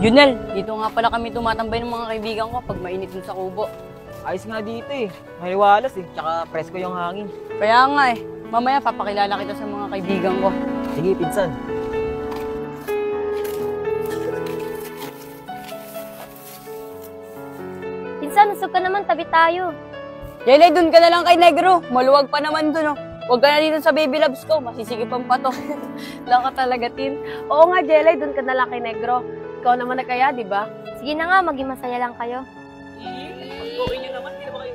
Junel, dito nga pala kami tumatambay ng mga kaibigan ko pag mainit dun sa kubo. Ayos nga dito eh. Maliwalas eh. Tsaka presko yung hangin. Kaya nga eh, mamaya papakilala kita sa mga kaibigan ko. Sige, pinsan. Pinsan, usog ka naman, tabi tayo. Jelay, dun ka na lang kay Negro. Maluwag pa naman dun, oh. Huwag ka na dito sa baby loves ko. Masisikipan pa to. Lang ka talaga, Tin. Oo nga, Jelay, doon ka na lang kay Negro. Ikaw naman na kaya, di ba? Sige na nga, maging masaya lang kayo. Okay nyo naman, hindi na ba kayo?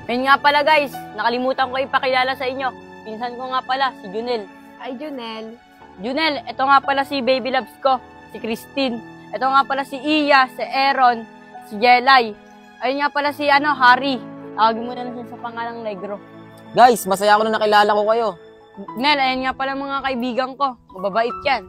Ayun nga pala guys, nakalimutan ko ipakilala sa inyo. Pinsan ko nga pala, si Junel. Ay, Junel. Junel, ito nga pala si baby loves ko, si Christine. Ito nga pala si Iya, si Aaron, si Jelay. Ayun nga pala si Harry. Tawagin mo na lang siya sa pangalang Negro. Guys, masaya ako na nakilala ko kayo. Nel, ayun nga pala mga kaibigan ko. Mababait yan.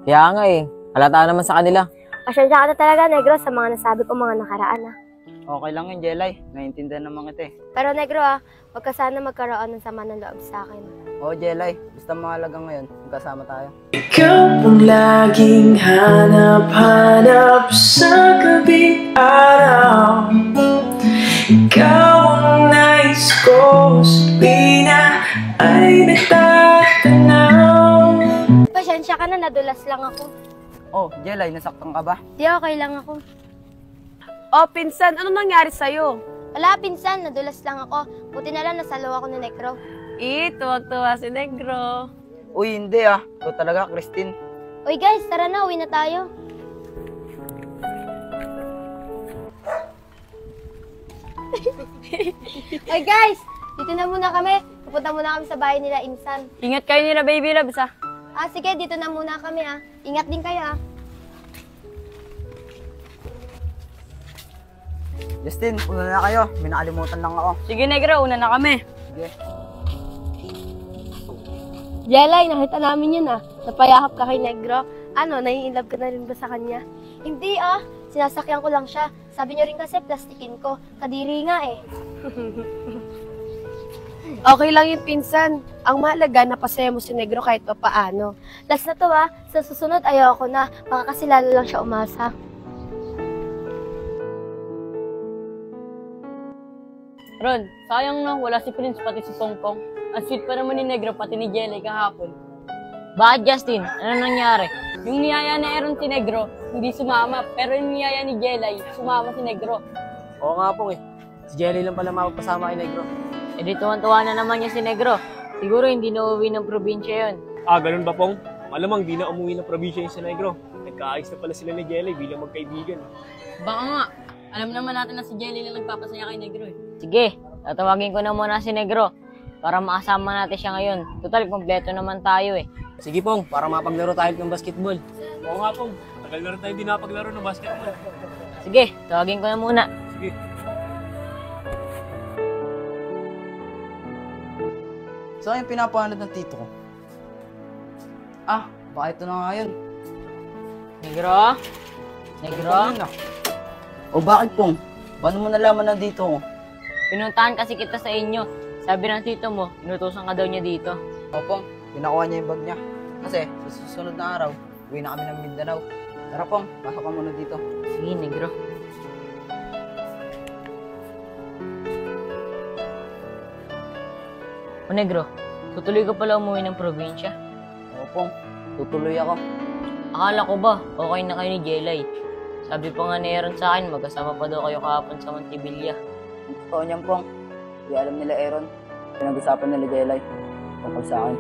Kaya nga eh. Halata naman sa kanila. Pasensya ka na talaga, Negro, sa mga nasabi ko mga nakaraan, ah. Okay lang yun, Jelay. Naiintindihan naman kita eh. Pero, Negro, huwag ka sana magkaroon ng sama ng loob sa akin. Oo, Jelay. Basta mahalaga ngayon, magkasama tayo. Ikaw ang laging hanap-hanap sa gabing araw. Ikaw ang nais ko sabihin na ay natatanaw. Pasensya ka na, nadulas lang ako. Oh, Jelay, nasaktan ka ba? Di, okay lang ako. Oh, Pinsan, ano nangyari sa'yo? Wala, pinsan, nadulas lang ako. Buti na lang nasalo ako ni Negro. Tuwag-tuwa si Negro. Uy, hindi ah. Ito talaga, Christine. Uy guys, tara na, uwi na tayo. Uy guys, dito na muna kami. Pupunta muna kami sa bahay nila, Insan. Ingat kayo nila baby loves, ha. Sige, dito na muna kami, ah. Ingat din kayo, ah. Justin, una na kayo. May nakalimutan lang ako. Sige Negro, una na kami. Sige. Jelay, nakita namin yun, ah. Napayakap ka kay Negro. Ano, nai-inlove ka na rin ba sa kanya? Hindi, ah. Sinasakyan ko lang siya. Sabi niyo rin kasi plastikin ko. Kadiri nga, eh. Okay lang yun, Pinsan. Ang mahalaga, napasaya mo si Negro kahit pa paano. Last na to, ah. Sa susunod, ayoko na. Baka kasi lalo lang siya umasa. Ron, sayang no, wala si Prince pati si Pongpong. Ang sweet pa naman ni Negro pati ni Jelay kahapon. Bakit Justin? Ano nangyari? Yung niyaya ni Aaron si Negro, hindi sumama. Pero yung niyaya ni Jelay, sumama si Negro. Oo nga po eh. Si Jelay lang pala mapapasama kay Negro. E di tuwan-tuwa na naman niya si Negro. Siguro hindi na uuwi ng probinsya yun. Ganun ba, Pong? Malamang di na umuwi ng probinsya yung si Negro. Nagkaayos na pala sila ni Jelay bilang magkaibigan. Baka nga. Alam naman natin na si Jelay lang nagpapasaya kay Negro eh. Sige, tatawagin ko na muna si Negro para makasama natin siya ngayon. Total, kompleto naman tayo eh. Sige Pong, para mapaglaro tayo ng basketball. Oo nga, Pong. Tagal na rin tayo hindi napaglaro ng basketball. Sige, tawagin ko na muna. Sige. Saan yung pinapahanap ng tito ko? Baka ito na nga yun. Negro? Negro? O bakit Pong? Paano mo nalaman na dito ko? Pinuntahan kasi kita sa inyo. Sabi ng tito mo, inutusan ka daw niya dito. O Pong, pinakuha niya yung bag niya. Kasi sa susunod na araw, uwi na kami ng Mindanao. Tara Pong, pasok ka muna dito. Sige, Negro. O Negro, tutuloy ka pala umuwi ng probinsya. O Pong, tutuloy ako. Akala ko ba, okay na kayo ni Jelay. Sabi pa nga ni Aaron sa akin, magkasama pa daw kayo kahapon sa Montevilla. Totoo niyan Pong. Di alam nila Aaron. Pinag-usapan nila Jelay. Tungkol sa akin.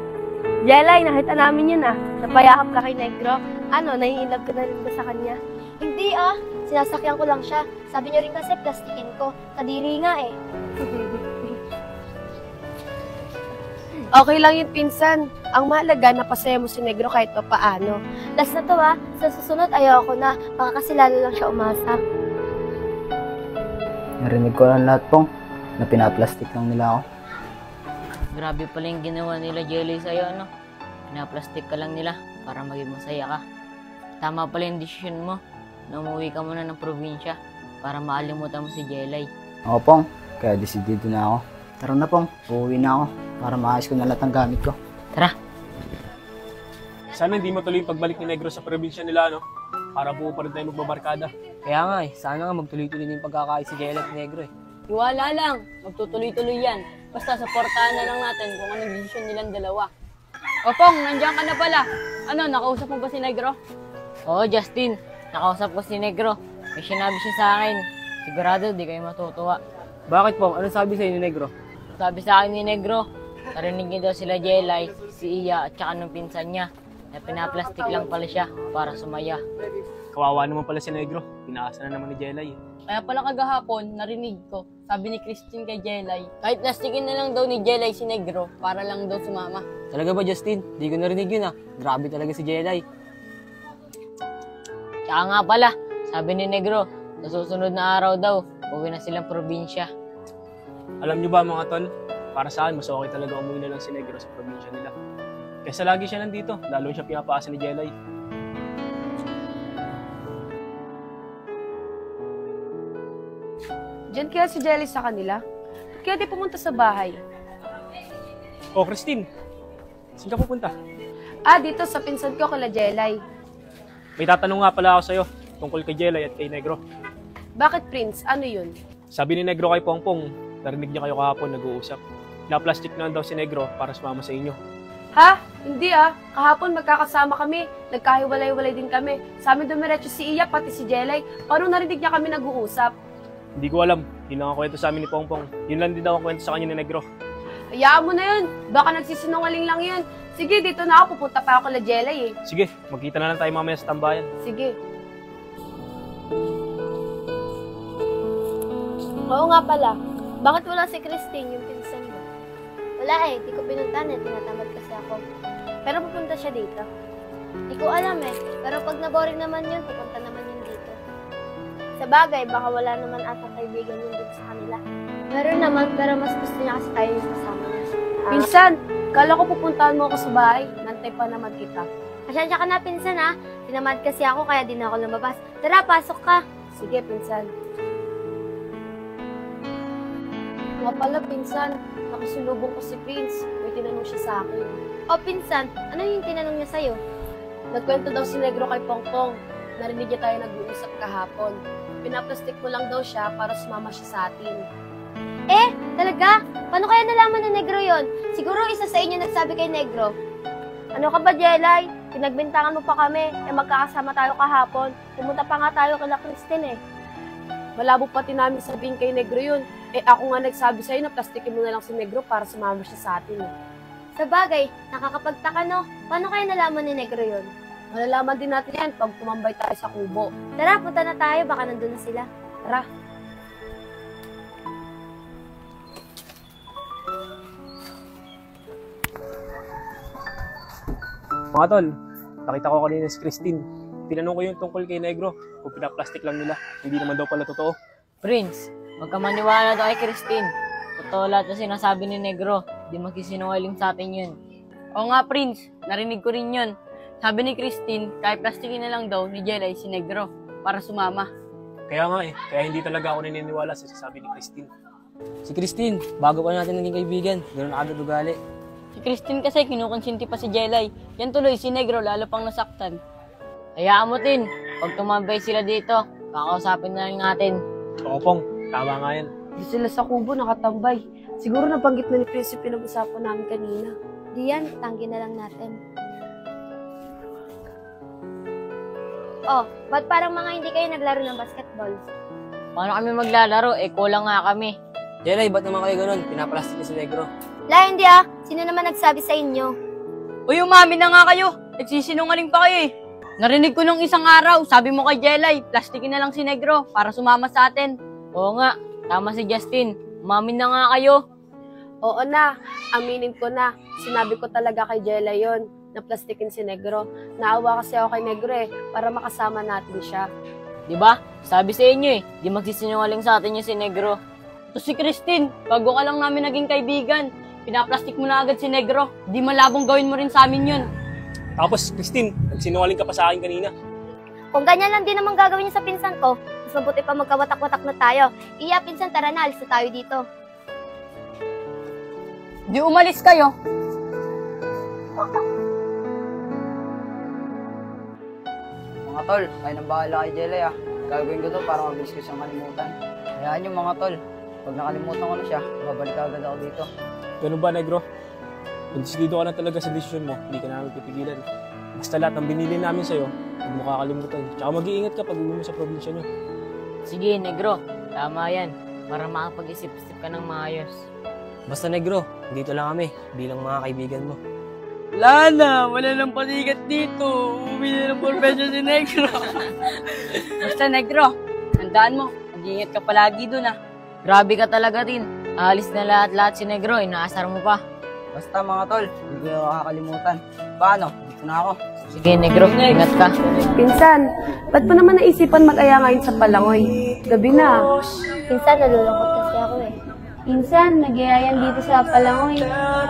Jelay, nakita namin yun, ah. Napayakap ka kay Negro. Ano, nai-inlove ka na rin ba sa kanya? Hindi, ah. Sinasakyan ko lang siya. Sabi niyo rin kasi plastikin ko. Kadiri nga, eh. Okay lang yun, Pinsan. Ang mahalaga, napasaya mo si Negro kahit pa paano. Last na to, ah. Sa susunod, ayoko na. Baka kasi lalo lang siya umasa. Narinig ko lang lahat Pong, na pinaplastik lang nila ako. Grabe pala yung ginawa nila Jelay sa'yo, ano? Pinaplastik ka lang nila para maging masaya ka. Tama pala yung desisyon mo na umuwi ka muna ng probinsya para maalimutan mo si Jelay. Oo Pong, kaya decidido na ako. Tara na Pong, uuwi na ako para maayos ko na lahat ng gamit ko. Tara! Sana hindi matuloy yung pagbalik ni Negro sa probinsya nila, no? para buo pa rin tayo magbabarkada. Kaya nga sana nga magtuloy-tuloy na yung pagkakain si Jelay at Negro eh. Iwala lang, magtutuloy-tuloy yan. Basta supportahan na lang natin kung anong desisyon nilang dalawa. O Pong, nandiyan ka na pala. Ano, nakausap mo ba si Negro? Oo, Justin. Nakausap ko si Negro. May sinabi siya sa akin. Sigurado, di kayo matutuwa. Bakit Pong? Ano sabi sa'yo ni Negro? Sabi sa akin ni Negro, narinig niya daw sila Jelay, si Iya at saka nung pinsan niya na pinaplastik lang pala siya para sumaya. Kawawa naman pala si Negro. Pinaasa na naman ni Jelay. Kaya pala kagahapon, narinig ko, sabi ni Christine kay Jelay, kahit plastikin na lang daw ni Jelay si Negro para lang daw sumama. Talaga ba Justin? Di ko narinig yun ah. Grabe talaga si Jelay. Tsaka nga pala, sabi ni Negro, sa susunod na araw daw, uwi na silang probinsya. Alam niyo ba mga tol, para sa akin, mas okay talaga umuwi na lang si Negro sa probinsya nila. Kaysa lagi siya nandito, lalo siya pinapaasa ni Jelay. Diyan kaya si Jelly sa kanila? Ba't kaya di pumunta sa bahay? Oh, Christine, saan ka pupunta? Dito sa pinsan ko kala Jelay. May tatanong nga pala ako sa'yo tungkol kay Jelay at kay Negro. Bakit, Prince? Ano yun? Sabi ni Negro kay Pongpong, narinig niya kayo kahapon nag-uusap. Plastic na daw si Negro para sumama sa inyo. Ha? Hindi Kahapon magkakasama kami. Nagkahiwalay-walay din kami. Sa amin dumiretso si Iya, pati si Jelay. Paano narinig niya kami nag-uusap? Hindi ko alam. Yun lang ang kwento sa amin ni Pongpong. Yun lang din daw ang kwento sa kanya ni Negro. Hayaan mo na yun. Baka nagsisinungaling lang yun. Sige, dito na ako. Pupunta pa ako kala Jelay eh. Sige, magkita na lang tayo mamaya sa tambayan. Sige. Oo nga pala. Bakit wala si Christine, yung pinsan mo? Wala di ko pinuntahan tinatamad kasi ako. Pero pupunta siya dito. Di ko alam pero pag naboring naman yun, pupunta naman yun dito. Sa bagay, baka wala naman atang kaibigan yun dun sa kanila. Meron naman, pero mas gusto niya kasi tayo yung kasama niya. Pinsan, kala ko pupuntahan mo ako sa bahay. Nantay pa naman kita. Pasensya ka na, pinsan Tinamad kasi ako, kaya di na ako lumabas. Tara, pasok ka. Sige, pinsan. Nga pala, pinsan. Nakasulubong ko si Prince. May tinanong siya sa akin. O, pinsan, ano yung tinanong niya sa'yo? Nagkwento daw si Negro kay Pongpong. Narinig niya tayo nag-uusap kahapon. Pinaplastik mo lang daw siya para sumama siya sa atin. Talaga? Paano kaya nalaman ni Negro yon? Siguro isa sa inyo nagsabi kay Negro. Ano ka ba, Jelay? Pinagbintangan mo pa kami. Magkakasama tayo kahapon. Pumunta pa nga tayo kala Christine Malabo pati namin sabihin kay Negro yun. Ako nga nagsabi sa'yo na plastikin mo na lang si Negro para sumama siya sa atin Sa bagay, nakakapagtaka no? Paano kaya nalaman ni Negro yon? Malalaman din natin yan pag tumambay tayo sa kubo. Tara, punta na tayo. Baka nandun na sila. Tara. Mga tol, nakita ko kanina si Christine. Tinanong ko yung tungkol kay Negro kung pinaplastik lang nila. Hindi naman daw pala totoo. Prince, magkamaniwala daw kay Christine. Totoo lahat na sinasabi ni Negro. Di magsisinungaling sa atin yun. Oo nga, Prince. Narinig ko rin yun. Sabi ni Christine, kahit plastikin na lang daw ni Jelay si Negro para sumama. Kaya nga kaya hindi talaga ako naniniwala sa sasabi ni Christine. Si Christine, bago pa natin naging kaibigan, ganoon agad ugali. Si Christine kasi kinukonsinti pa si Jelay. Yan tuloy, si Negro lalo pang nasaktan. Hayaan mo, Tin. Pag tumambay sila dito, kakausapin na lang natin. Oo, Pong. Tama nga yan. Di sila sa kubo nakatambay. Siguro nabanggit na ni Prince yung pinag-usapan namin kanina. Diyan, tanggi na lang natin. Oh, ba't parang mga hindi kayo naglaro ng basketball? Paano kami maglalaro? Kulang nga kami. Jelay, ba't naman kayo ganun? Pinaplastik niya si Negro. Hindi Sino naman nagsabi sa inyo? Uy, umami na nga kayo. Nagsisinungaling pa kayo Narinig ko nung isang araw, sabi mo kay Jelay, plastikin na lang si Negro para sumama sa atin. Oo nga, tama si Justin. Umamin na nga kayo. Oo na, aminin ko na. Sinabi ko talaga kay Jelay yon na plastikin si Negro. Naawa kasi ako kay Negro para makasama natin siya. Diba? Sabi sa inyo di magsisinungaling sa atin yung si Negro. Ito si Christine, bago ka lang namin naging kaibigan. Pinaplastik mo na agad si Negro. Di malabong gawin mo rin sa amin yun. Tapos, Christine, nagsinungaling ka pa sa akin kanina. Kung ganyan lang din naman gagawin niya sa pinsan ko, mas mabuti pa magkawatak-watak na tayo. Iya, pinsan, tara na, alis na tayo dito. Di umalis kayo. Mga Mga tol, kayo nang bahala kay Jelay ah. Gagawin ko to para mabilis ko siyang kalimutan. Hayaan nyo mga tol, pag nakalimutan ko na siya, babalik agad ako dito. Ganun ba, Negro? Kung desidido ka na talaga sa desisyon mo, hindi ka namin pipigilan. Basta lahat ng binili namin sa'yo, huwag mo kakalimutan. Tsaka mag-iingat ka pag uwi mo sa probinsya nyo. Sige, Negro. Tama yan. Para makapag-isip-isip ka ng maayos. Basta Negro, dito lang kami bilang mga kaibigan mo. Wala nang pasikat dito. Uwi na ng profession si Negro. Basta Negro, tandaan mo, mag-iingat ka palagi dun ah. Grabe ka talaga din. Aalis na lahat-lahat si Negro, inaasar mo pa. Basta mga tol, hindi ko kakalimutan. Paano? Dito na ako. Sige Negro, ingat ka. Pinsan, ba't mo naman naisipan mag-aya ngayon sa Palangoy? Gabi na. Pinsan, nalulungkot kasi ako eh. Pinsan, nagyayayan dito sa Palangoy.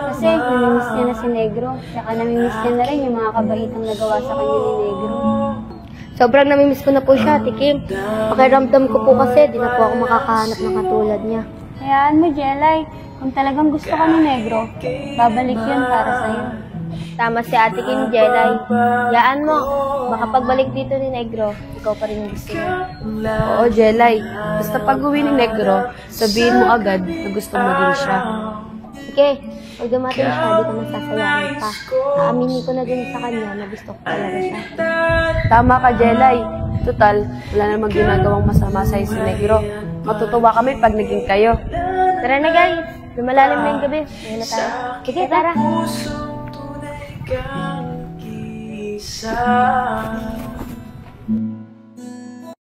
Kasi namimiss niya na si Negro. Saka namimiss niya na rin yung mga kabaitang nagawa sa kanya ni Negro. Sobrang namimiss ko na po siya, Tikim. Pakiramdam ko po kasi, di na po ako makakahanap ng katulad niya. Hayaan mo, Jelay. Kung talagang gusto ka ni Negro, babalik yun para sa'yo. Tama si Ate Kim, Jelay. Hayaan mo. Baka pagbalik dito ni Negro, ikaw pa rin yung gusto niya. Oo, Jelay. Basta pag-uwi ni Negro, sabihin mo agad na gusto mo din siya. Sige, pag dumating siya, di ko masasayangin pa. Aaminin ko na din sa kanya na gusto ko talaga siya. Tama ka, Jelay. Total, wala namang ginagawang masama sa'yo si Negro. Matutuwa kami pag naging kayo. Tara na guys, lumalalim na yung gabi. Ngayon na tayo. Sige, tara. Pusong tunay kang isa.